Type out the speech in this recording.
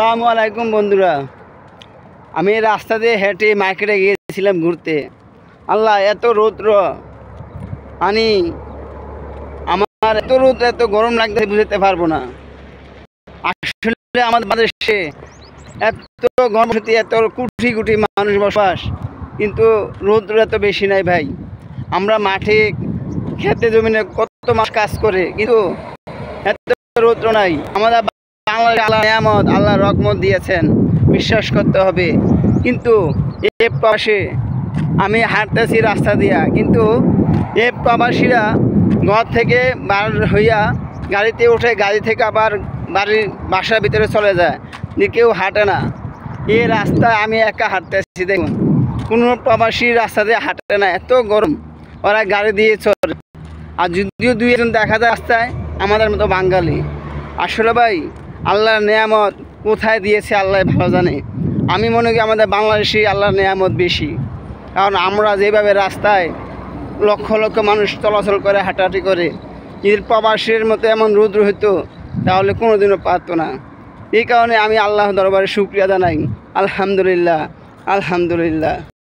আসসালামু আলাইকুম বন্ধুরা, আমি রাস্তা দিয়ে হেঁটে মার্কেটে গিয়েছিলাম ঘুরতে। আল্লাহ, এত রৌদ্র আনি আমার এত রোদ এত গরম লাগতে বুঝতে পারবো না। আসলে আমাদের বাংলাদেশে এত গণবসতি, এত কোটি কোটি মানুষ বসবাস, কিন্তু রৌদ্র এত বেশি নাই ভাই। আমরা মাঠে খেতে জমিনে কত মাস কাজ করে, কিন্তু এত রৌদ্র নাই। আমাদের বাংলাদেশ আল্লাহ নিয়ামত, আল্লাহ রহমত দিয়েছেন, বিশ্বাস করতে হবে। কিন্তু এ পাশে আমি হাঁটতেছি রাস্তা দিয়া, কিন্তু এ প্রবাসীরা ঘর থেকে বার হইয়া গাড়িতে উঠে, গাড়ি থেকে আবার বাসার ভিতরে চলে যায়, কেউ হাঁটে না। এই রাস্তায় আমি একা হাঁটতেছি, দেখুন কোনো প্রবাসী রাস্তা দিয়ে হাঁটে না, এত গরম। ওরা গাড়ি দিয়ে চলে, আর যদিও দুই একজন দেখা যায় রাস্তায় আমাদের মতো বাঙালি। আসলে ভাই, আল্লাহর নেয়ামত কোথায় দিয়েছে আল্লাহ ভালো জানে। আমি মনে করি আমাদের বাংলাদেশি আল্লাহর নেয়ামত বেশি, কারণ আমরা যেভাবে রাস্তায় লক্ষ লক্ষ মানুষ চলাচল করে, হাঁটাহাঁটি করে, যদি প্রবাসীর মতো এমন রৌদ্র হতো তাহলে কোনোদিনও পারতো না। এই কারণে আমি আল্লাহ দরবারে শুকরিয়া জানাই। আলহামদুলিল্লাহ, আলহামদুলিল্লাহ।